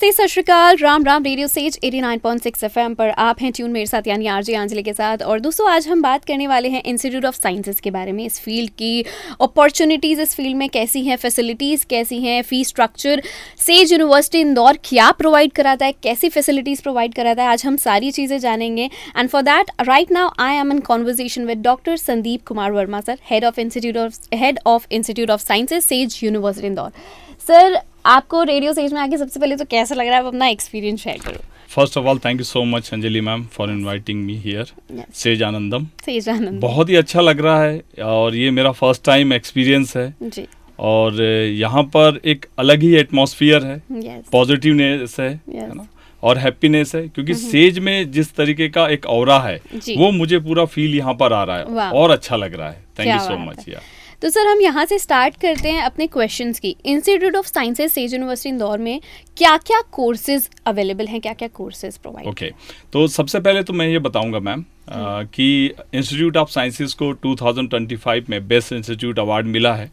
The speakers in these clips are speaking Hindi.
नमस्ते, सत श्री अकाल, Ram Ram. Radio says 89.6 FM पर आप हैं ट्यून मेरे साथ यानी आरजे अंजलि के साथ। और दोस्तों, आज हम बात करने वाले हैं इंस्टीट्यूट ऑफ साइंसेज के बारे में। इस फील्ड की अपॉर्चुनिटीज़ इस फील्ड में कैसी हैं, फैसिलिटीज़ कैसी हैं, fees structure says university Indore क्या प्रोवाइड कराता है, कैसी फैसिलिटीज़ प्रोवाइड कराता है, आज हम सारी चीज़ें जानेंगे। And for that right now I am in conversation with doctor Sandeep Kumar Verma sir, head of institute of sciences says university Indore. Sir, आपको रेडियो सेज में आके सबसे पहले तो कैसा लग रहा है, आप अपना एक्सपीरियंस शेयर करो। First of all thank you so much Anjali ma'am for inviting me here Sage Anandam. बहुत ही अच्छा लग रहा है और ये मेरा फर्स्ट टाइम एक्सपीरियंस है जी। और यहाँ पर एक अलग ही एटमॉस्फेयर है, पॉजिटिवनेस है ना, और हैप्पीनेस है, क्योंकि सेज में जिस तरीके का एक ऑरा है वो मुझे पूरा फील यहाँ पर आ रहा है और अच्छा लग रहा है। थैंक यू सो मच यार। तो सर, हम यहाँ से स्टार्ट करते हैं अपने क्वेश्चंस की। Institute of sciences says university Indore में क्या क्या कोर्सेज अवेलेबल हैं, क्या क्या कोर्सेज प्रोवाइड? ओके, तो सबसे पहले तो मैं ये बताऊंगा मैम कि इंस्टीट्यूट ऑफ साइंसेज को 2025 में बेस्ट इंस्टीट्यूट अवार्ड मिला है।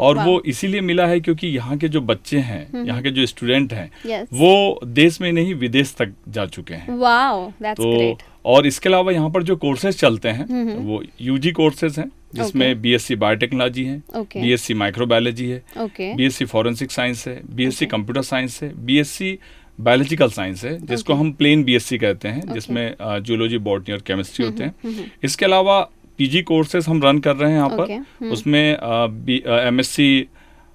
और वो इसीलिए मिला है क्योंकि यहाँ के जो बच्चे हैं, यहाँ के जो स्टूडेंट हैं, वो देश में नहीं विदेश तक जा चुके हैं। तो और इसके अलावा यहाँ पर जो कोर्सेज चलते हैं वो यूजी कोर्सेज हैं, जिसमें बीएससी बायोटेक्नोलॉजी है, बीएससी माइक्रोबायोलॉजी है, बीएससी फॉरेंसिक साइंस है, बीएससी कंप्यूटर साइंस है, बीएससी बायोलॉजिकल साइंस है, जिसको हम प्लेन बीएससी कहते हैं, जिसमें जूलॉजी, बॉटनी और केमिस्ट्री होते हैं। इसके अलावा पीजी कोर्सेज हम रन कर रहे हैं यहाँ पर। उसमें MSc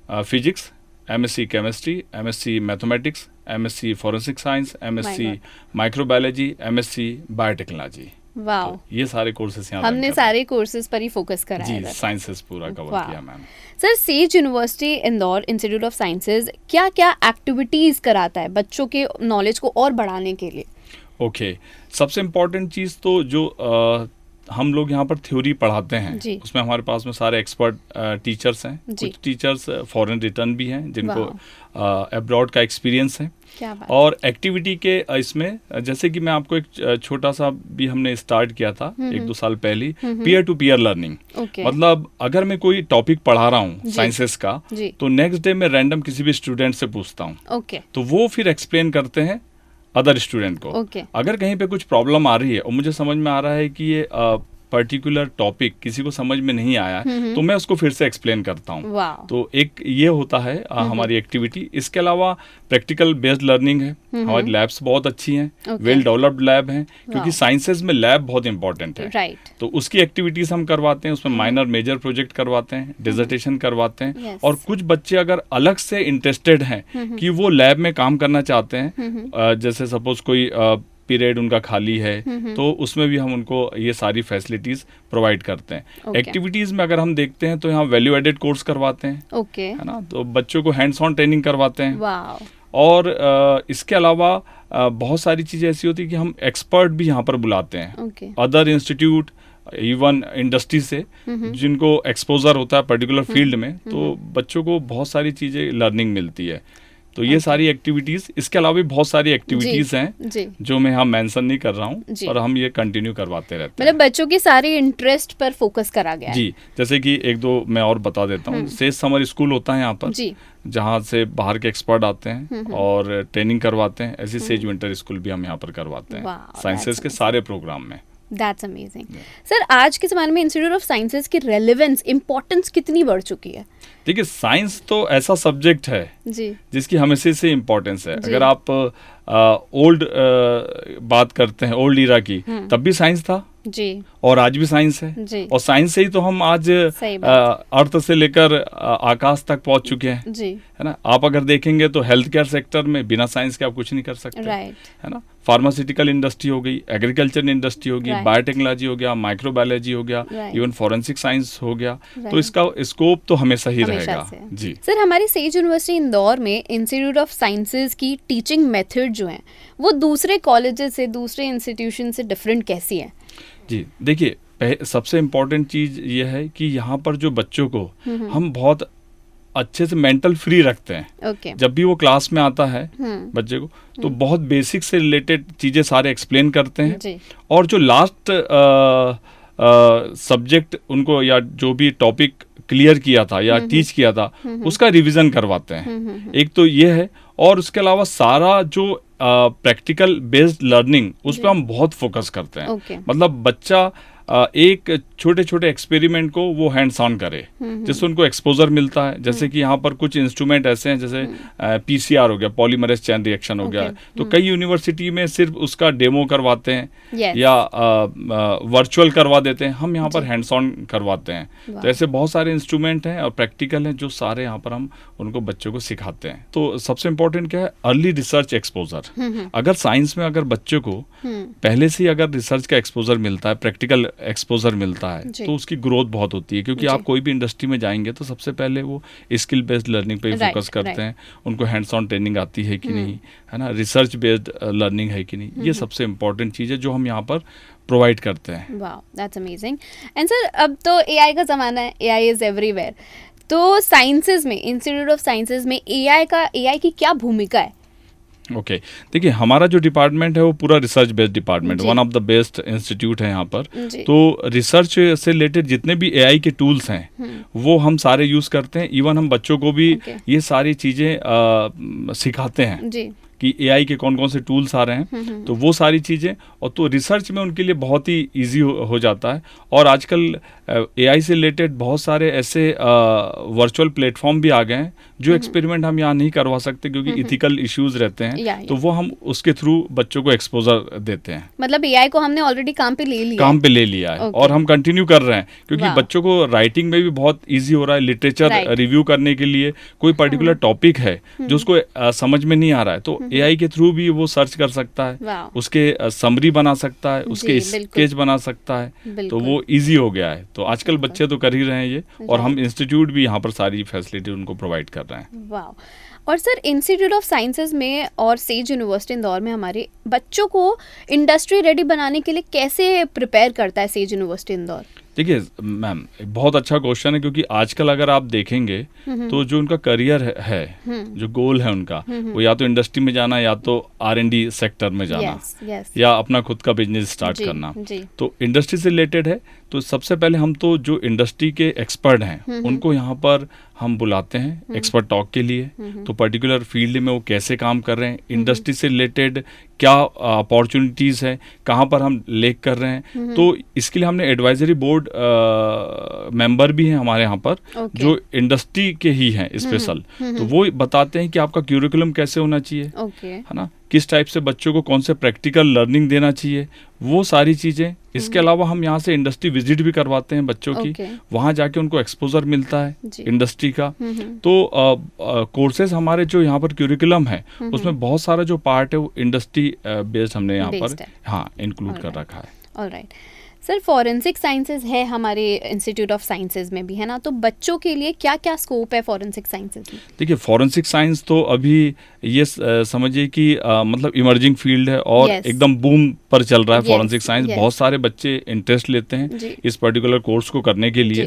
physics, MSc chemistry, MSc mathematics, MSc forensic science, MSc microbiology, MSc biotechnology. तो ये सारे कोर्सेज यहाँ हमने सारे कोर्सेज पर ही फोकस करा है। साइंसेस पूरा कवर किया ma'am. Sir, says university Indore institute of sciences क्या क्या एक्टिविटीज कराता है बच्चों के नॉलेज को और बढ़ाने के लिए? ओके, सबसे इम्पोर्टेंट चीज़ तो जो हम लोग यहाँ पर थ्योरी पढ़ाते हैं, उसमें हमारे पास में सारे एक्सपर्ट टीचर्स हैं। कुछ टीचर्स फॉरेन रिटर्न भी हैं, जिनको अब्रॉड का एक्सपीरियंस है। और एक्टिविटी के इसमें जैसे कि मैं आपको एक छोटा सा भी हमने स्टार्ट किया था 1-2 साल पहले, पीयर टू पीयर लर्निंग। मतलब अगर मैं कोई टॉपिक पढ़ा रहा हूँ साइंसेस का, तो नेक्स्ट डे मैं रैंडम किसी भी स्टूडेंट से पूछता हूँ, तो वो फिर एक्सप्लेन करते हैं अदर स्टूडेंट को। अगर कहीं पे कुछ प्रॉब्लम आ रही है और मुझे समझ में आ रहा है कि ये पर्टिकुलर टॉपिक किसी को समझ में नहीं आया, तो मैं उसको फिर से एक्सप्लेन करता हूँ। तो एक ये होता है हमारी एक्टिविटी। इसके अलावा प्रैक्टिकल बेस्ड लर्निंग है। हमारी लैब्स बहुत अच्छी हैं, वेल डेवलप्ड लैब हैं, क्योंकि साइंसेज में लैब बहुत इंपॉर्टेंट है। तो उसकी एक्टिविटीज हम करवाते हैं, उसमें माइनर मेजर प्रोजेक्ट करवाते हैं, डिसर्टेशन करवाते हैं। और कुछ बच्चे अगर अलग से इंटरेस्टेड हैं कि वो लैब में काम करना चाहते हैं, जैसे सपोज कोई पीरियड उनका खाली है, तो उसमें भी हम उनको ये सारी फैसिलिटीज प्रोवाइड करते हैं। एक्टिविटीज में अगर हम देखते हैं तो यहाँ वैल्यू एडेड कोर्स करवाते हैं, है ना, तो बच्चों को हैंड्स ऑन ट्रेनिंग करवाते हैं। और इसके अलावा बहुत सारी चीजें ऐसी होती है कि हम एक्सपर्ट भी यहाँ पर बुलाते हैं, अदर इंस्टीट्यूट, इवन इंडस्ट्री से, जिनको एक्सपोजर होता है पर्टिकुलर फील्ड में, तो बच्चों को बहुत सारी चीजें लर्निंग मिलती है। तो ये सारी एक्टिविटीज, इसके अलावा भी बहुत सारी एक्टिविटीज हैं जो मैं यहाँ मेंशन नहीं कर रहा हूँ, और हम ये कंटिन्यू करवाते रहते हैं। मतलब बच्चों के सारे इंटरेस्ट पर फोकस करा गया है। जी, जैसे कि 1-2 मैं और बता देता हूँ। सेज समर स्कूल होता है यहाँ पर, जहाँ से बाहर के एक्सपर्ट आते हैं और ट्रेनिंग करवाते हैं। ऐसी सेज विंटर स्कूल भी हम यहाँ पर करवाते हैं, साइंसेज के सारे प्रोग्राम में। That's amazing. सर, आज के ज़माने में इंस्टीट्यूट ऑफ साइंसेज की रेलेवेंस, इम्पोर्टेंस कितनी बढ़ चुकी है? देखिए, साइंस तो ऐसा सब्जेक्ट है जिसकी हमेशा से इम्पोर्टेंस है। अगर आप ओल्ड बात करते हैं, ओल्ड इरा की, तब भी साइंस था जी, और आज भी साइंस है। और साइंस से ही तो हम आज अर्थ से लेकर आकाश तक पहुंच चुके हैं जी, है ना। आप अगर देखेंगे तो हेल्थ केयर सेक्टर में बिना साइंस के आप कुछ नहीं कर सकते, है ना। फार्मास्यूटिकल इंडस्ट्री हो गई, एग्रीकल्चर इंडस्ट्री हो गई, बायोटेक्नोलॉजी हो गया, माइक्रोबायोलॉजी हो गया, इवन फॉरेंसिक साइंस हो गया, तो इसका स्कोप तो हमेशा ही रहेगा जी। सर, हमारी सेज यूनिवर्सिटी इंदौर में इंस्टीट्यूट ऑफ साइंसेज की टीचिंग मेथड जो है वो दूसरे कॉलेजेस से, दूसरे इंस्टीट्यूशन से डिफरेंट कैसी है? जी, देखिए, सबसे इम्पोर्टेंट चीज़ ये है कि यहाँ पर जो बच्चों को हम बहुत अच्छे से मेंटल फ्री रखते हैं। जब भी वो क्लास में आता है बच्चे को, तो बहुत बेसिक से रिलेटेड चीज़ें सारे एक्सप्लेन करते हैं। और जो लास्ट सब्जेक्ट उनको या जो भी टॉपिक क्लियर किया था या टीच किया था, उसका रिवीजन करवाते हैं। एक तो ये है। और उसके अलावा सारा जो प्रैक्टिकल बेस्ड लर्निंग उस पर हम बहुत फोकस करते हैं। मतलब बच्चा एक छोटे छोटे एक्सपेरिमेंट को वो हैंड्स ऑन करे, जिससे उनको एक्सपोजर मिलता है। जैसे कि यहाँ पर कुछ इंस्ट्रूमेंट ऐसे हैं, जैसे पीसीआर हो गया, पॉलीमरेज चेन रिएक्शन हो गया, तो कई यूनिवर्सिटी में सिर्फ उसका डेमो करवाते हैं या वर्चुअल करवा देते हैं, हम यहाँ पर हैंड्स ऑन करवाते हैं। तो ऐसे बहुत सारे इंस्ट्रूमेंट हैं और प्रैक्टिकल हैं जो सारे यहाँ पर हम उनको बच्चों को सिखाते हैं। तो सबसे इम्पोर्टेंट क्या है, अर्ली रिसर्च एक्सपोजर। अगर साइंस में अगर बच्चों को पहले से ही अगर रिसर्च का एक्सपोजर मिलता है, प्रैक्टिकल एक्सपोजर मिलता है, तो उसकी ग्रोथ बहुत होती है। क्योंकि आप कोई भी इंडस्ट्री में जाएंगे तो सबसे पहले वो स्किल बेस्ड लर्निंग पे ही फोकस करते हैं, उनको हैंड्स ऑन ट्रेनिंग आती है कि नहीं, है ना, रिसर्च बेस्ड लर्निंग है कि नहीं, ये सबसे इम्पोर्टेंट चीज़ है जो हम यहाँ पर प्रोवाइड करते हैं। Wow, that's amazing. And sir, अब तो एआई का ज़माना है, एआई इज़ एवरीवेयर, तो साइंसेज में, इंस्टीट्यूट ऑफ साइंसेज में एआई की क्या भूमिका है? ओके, देखिए हमारा जो डिपार्टमेंट है वो पूरा research based department, one of the best institute है यहाँ पर। तो रिसर्च से रिलेटेड जितने भी एआई के टूल्स हैं वो हम सारे यूज़ करते हैं। इवन हम बच्चों को भी ये सारी चीज़ें सिखाते हैं कि एआई के कौन कौन से टूल्स आ रहे हैं, तो वो सारी चीज़ें, और तो रिसर्च में उनके लिए बहुत ही इजी हो जाता है। और आजकल एआई से रिलेटेड बहुत सारे ऐसे वर्चुअल प्लेटफॉर्म भी आ गए हैं जो एक्सपेरिमेंट हम यहाँ नहीं करवा सकते क्योंकि इथिकल इश्यूज रहते हैं, तो वो हम उसके थ्रू बच्चों को एक्सपोजर देते हैं। मतलब एआई को हमने ऑलरेडी काम पे ले लिया है और हम कंटिन्यू कर रहे हैं क्योंकि बच्चों को राइटिंग में भी बहुत ईजी हो रहा है। लिटरेचर रिव्यू करने के लिए कोई पर्टिकुलर टॉपिक है जो उसको समझ में नहीं आ रहा है, तो एआई के थ्रू भी वो सर्च कर सकता है, उसके समरी बना सकता है, उसके स्केच बना सकता है, तो वो इजी हो गया है। तो आजकल बच्चे तो कर ही रहे हैं ये, और हम इंस्टीट्यूट भी यहाँ पर सारी फैसिलिटी उनको प्रोवाइड कर रहे हैं। वाह। और सर, इंस्टीट्यूट ऑफ साइंसेज में और सेज यूनिवर्सिटी इंदौर में हमारे बच्चों को इंडस्ट्री रेडी बनाने के लिए कैसे प्रिपेयर करता है सेज यूनिवर्सिटी इंदौर? देखिए मैम, बहुत अच्छा क्वेश्चन है, क्योंकि आजकल अगर आप देखेंगे तो जो उनका करियर है, जो गोल है उनका, वो या तो इंडस्ट्री में जाना, या तो R&D सेक्टर में जाना, या अपना खुद का बिजनेस स्टार्ट करना। तो इंडस्ट्री से रिलेटेड है, तो सबसे पहले हम तो जो इंडस्ट्री के एक्सपर्ट हैं उनको यहाँ पर हम बुलाते हैं एक्सपर्ट टॉक के लिए। तो पर्टिकुलर फील्ड में वो कैसे काम कर रहे हैं, इंडस्ट्री से रिलेटेड क्या अपॉर्चुनिटीज़ है, कहाँ पर हम लेक कर रहे हैं, तो इसके लिए हमने एडवाइजरी बोर्ड मेंबर भी हैं हमारे यहाँ पर, जो इंडस्ट्री के ही हैं स्पेशल। तो वो बताते हैं कि आपका क्यूरिकुलम कैसे होना चाहिए, है ना, किस टाइप से बच्चों को कौन से प्रैक्टिकल लर्निंग देना चाहिए, वो सारी चीज़ें। इसके अलावा हम यहाँ से इंडस्ट्री विजिट भी करवाते हैं बच्चों की, वहाँ जाके उनको एक्सपोजर मिलता है इंडस्ट्री का। तो कोर्सेज हमारे जो यहाँ पर क्यूरिकुलम है उसमें बहुत सारा जो पार्ट है वो इंडस्ट्री बेस्ड हमने यहाँ पर इंक्लूड कर रखा है। ऑलराइट सर, फॉरेंसिक साइंसेज है हमारे इंस्टीट्यूट ऑफ साइंसेज में भी, है ना, तो बच्चों के लिए क्या क्या स्कोप है फॉरेंसिक साइंसेज में? देखिए, फॉरेंसिक साइंस तो अभी ये समझिए कि मतलब इमर्जिंग फील्ड है और एकदम बूम पर चल रहा है फॉरेंसिक साइंस। बहुत सारे बच्चे इंटरेस्ट लेते हैं इस पर्टिकुलर कोर्स को करने के लिए।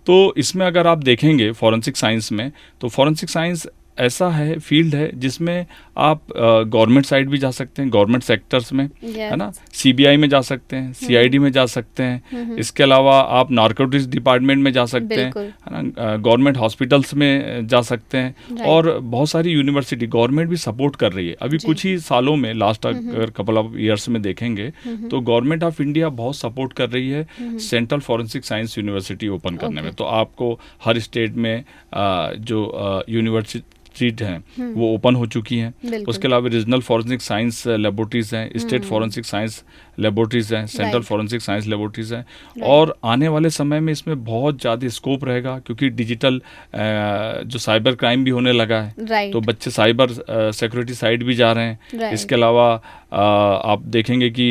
तो इसमें अगर आप देखेंगे फॉरेंसिक साइंस में, तो फॉरेंसिक साइंस ऐसा है, फील्ड है जिसमें आप गवर्नमेंट साइड भी जा सकते हैं, गवर्नमेंट सेक्टर्स में, है ना, सीबीआई में जा सकते हैं, सीआईडी में जा सकते हैं, इसके अलावा आप नारकोटिक्स डिपार्टमेंट में जा सकते हैं, है ना, गवर्नमेंट हॉस्पिटल्स में जा सकते हैं, और बहुत सारी यूनिवर्सिटी गवर्नमेंट भी सपोर्ट कर रही है। अभी कुछ ही सालों में, लास्ट अगर कपल ऑफ ईयर्स में देखेंगे तो गवर्नमेंट ऑफ इंडिया बहुत सपोर्ट कर रही है central forensic science university open करने में। तो आपको हर स्टेट में जो यूनिवर्सिटी सीट हैं वो ओपन हो चुकी हैं। उसके अलावा रीजनल फॉरेंसिक साइंस लेबोरेटरीज हैं, स्टेट फॉरेंसिक साइंस लेबोरेटरीज हैं, सेंट्रल फॉरेंसिक साइंस लेबोरेटरीज हैं, और आने वाले समय में इसमें बहुत ज़्यादा स्कोप रहेगा क्योंकि डिजिटल जो साइबर क्राइम भी होने लगा है, तो बच्चे साइबर सिक्योरिटी साइड भी जा रहे हैं। इसके अलावा आप देखेंगे कि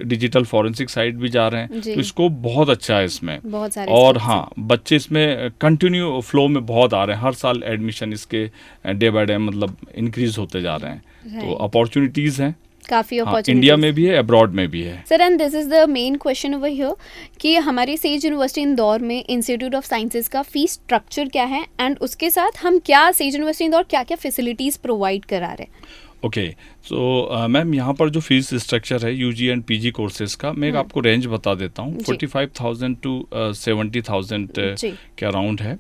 डिजिटल फॉरेंसिक साइड भी जा रहे हैं, तो स्कोप बहुत अच्छा है इसमें। और हाँ, बच्चे इसमें कंटिन्यू फ्लो में बहुत आ रहे हैं, हर साल एडमिशन इसके डे बाय डे मतलब इंक्रीज होते जा रहे हैं। तो अपॉर्चुनिटीज हैं काफी, इंडिया में भी है, अब्रॉड में भी है। Sir, and this is the main question over here कि हमारी सेज यूनिवर्सिटी इंदौर में इंस्टीट्यूट ऑफ साइंसेज का फीस स्ट्रक्चर क्या है, एंड उसके साथ हम क्या सेज यूनिवर्सिटी इंदौर क्या क्या फैसिलिटीज प्रोवाइड करा रहे हैं? ओके, सो मैम यहाँ पर जो फीस स्ट्रक्चर है यूजी एंड पीजी कोर्सेज का, मैं आपको रेंज बता देता हूँ। 45,000 टू 70,000 के अराउंड है।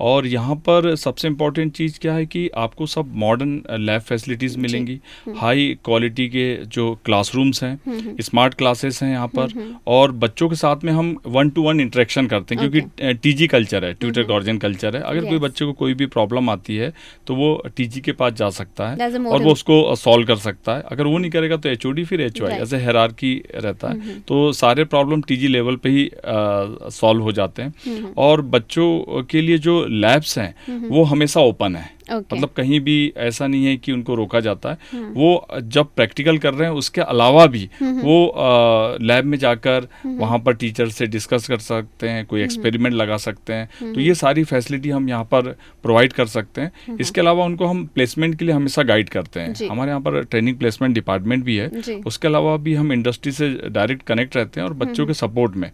और यहाँ पर सबसे इम्पोर्टेंट चीज़ क्या है कि आपको सब मॉडर्न लैब फैसिलिटीज़ मिलेंगी, हाई क्वालिटी के जो क्लासरूम्स हैं, स्मार्ट क्लासेस हैं यहाँ पर, और बच्चों के साथ में हम 1-to-1 इंटरेक्शन करते हैं, क्योंकि टीजी कल्चर है, ट्यूटर गार्जियन कल्चर है। अगर कोई बच्चे को कोई भी प्रॉब्लम आती है तो वो टीजी के पास जा सकता है और वो उसको सॉल्व कर सकता है। अगर वो नहीं करेगा तो एचओडी फिर एचओआई, ऐसे हायरार्की रहता है। तो सारे प्रॉब्लम टीजी लेवल पे ही सॉल्व हो जाते हैं। और बच्चों के लिए जो लैब्स हैं वो हमेशा ओपन है। मतलब कहीं भी ऐसा नहीं है कि उनको रोका जाता है। वो जब प्रैक्टिकल कर रहे हैं उसके अलावा भी वो लैब में जाकर वहाँ पर टीचर से डिस्कस कर सकते हैं, कोई एक्सपेरिमेंट लगा सकते हैं। तो ये सारी फैसिलिटी हम यहाँ पर प्रोवाइड कर सकते हैं। इसके अलावा उनको हम प्लेसमेंट के लिए हमेशा गाइड करते हैं। हमारे यहाँ पर ट्रेनिंग प्लेसमेंट डिपार्टमेंट भी है। उसके अलावा भी हम इंडस्ट्री से डायरेक्ट कनेक्ट रहते हैं और बच्चों के सपोर्ट में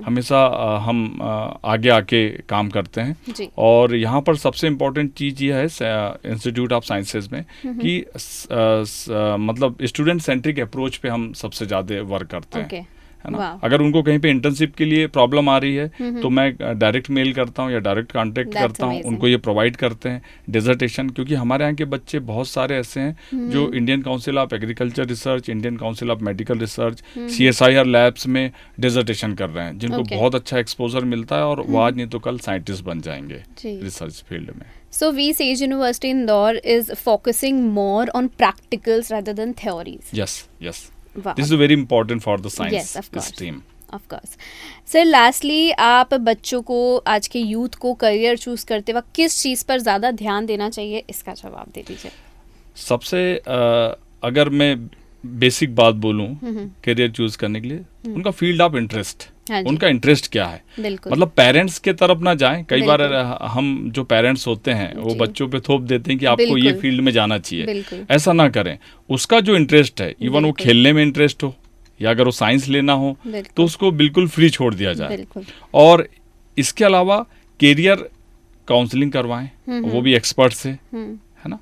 हमेशा हम आगे आके काम करते हैं। और यहाँ पर सबसे इम्पोर्टेंट चीज़ ये है इंस्टीट्यूट ऑफ साइंसेज में कि मतलब स्टूडेंट सेंट्रिक अप्रोच पे हम सबसे ज़्यादा वर्क करते हैं, है ना। अगर उनको कहीं पे इंटर्नशिप के लिए प्रॉब्लम आ रही है तो मैं डायरेक्ट मेल करता हूँ या डायरेक्ट कांटेक्ट करता हूँ, उनको ये प्रोवाइड करते हैं डिसर्टेशन। क्योंकि हमारे यहाँ के बच्चे बहुत सारे ऐसे हैं जो Indian council of agriculture research, Indian council of medical research, CSIR labs में डिसर्टेशन कर रहे हैं, जिनको बहुत अच्छा एक्सपोजर मिलता है और वो आज नहीं तो कल साइंटिस्ट बन जाएंगे रिसर्च फील्ड में। So we Sage University Indore is focusing more on practicals rather than theories. Yes. Wow. This is very important for the science stream. Of course. Sir, lastly, आप बच्चों को, आज के यूथ को करियर चूज करते वक्त किस चीज़ पर ज़्यादा ध्यान देना चाहिए, इसका जवाब दे दीजिए। सबसे अगर मैं बेसिक बात बोलूं करियर चूज करने के लिए, उनका फील्ड ऑफ इंटरेस्ट, उनका इंटरेस्ट क्या है। मतलब पेरेंट्स के तरफ ना जाएं। कई बार हम जो पेरेंट्स होते हैं वो बच्चों पे थोप देते हैं कि आपको ये फील्ड में जाना चाहिए। ऐसा ना करें। उसका जो इंटरेस्ट है, इवन वो खेलने में इंटरेस्ट हो या अगर वो साइंस लेना हो तो उसको बिल्कुल फ्री छोड़ दिया जाए। और इसके अलावा करियर काउंसलिंग करवाएं, वो भी एक्सपर्ट से, है ना।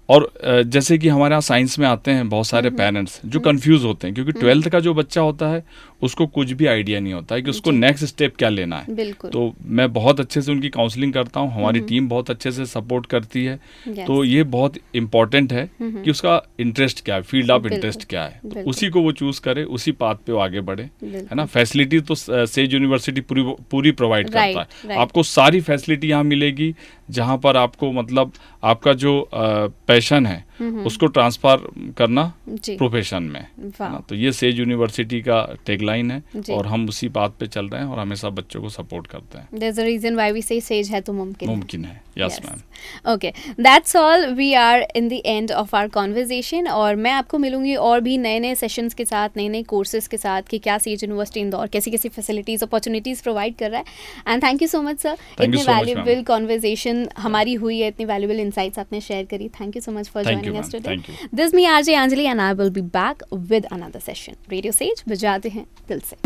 और जैसे कि हमारे यहाँ साइंस में आते हैं बहुत सारे पेरेंट्स जो कंफ्यूज होते हैं, क्योंकि 12th का जो बच्चा होता है उसको कुछ भी आइडिया नहीं होता है कि उसको नेक्स्ट स्टेप क्या लेना है। तो मैं बहुत अच्छे से उनकी काउंसलिंग करता हूँ, हमारी टीम बहुत अच्छे से सपोर्ट करती है। तो ये बहुत इम्पोर्टेंट है कि उसका इंटरेस्ट क्या है, फील्ड ऑफ इंटरेस्ट क्या है, तो उसी को वो चूज करे, उसी पाथ पे वो आगे बढ़े, है ना। फैसिलिटी तो सेज यूनिवर्सिटी पूरी प्रोवाइड करता है। आपको सारी फैसिलिटी यहाँ मिलेगी जहाँ पर आपको मतलब आपका जो पैशन है उसको ट्रांसफर करना प्रोफेशन में, है ना। तो ये सेज यूनिवर्सिटी का टैगलाइन है और हम उसी बात पे चल रहे हैं और हमेशा बच्चों को सपोर्ट करते हैं। There's a reason why we say says है तो मुमकिन है। Yes ma'am. Okay, that's all. We are in the end of our conversation और मैं आपको मिलूंगी और भी नए सेशंस के साथ, नए कोर्सेज के साथ कि क्या सेज यूनिवर्सिटी इंदौर कैसी फैसिलिटीज अपॉर्चुनिटीज प्रोवाइड कर रहा है। And thank you so much sir, इतनी वैल्यूएबल कॉन्वर्सेशन हमारी हुई है, इतनी वैल्यूएबल इनसाइट्स आपने शेयर करी। Thank you so much for joining us today. This me RJ Anjali and I will be back with another session. Radio says बजाते हैं दिल से।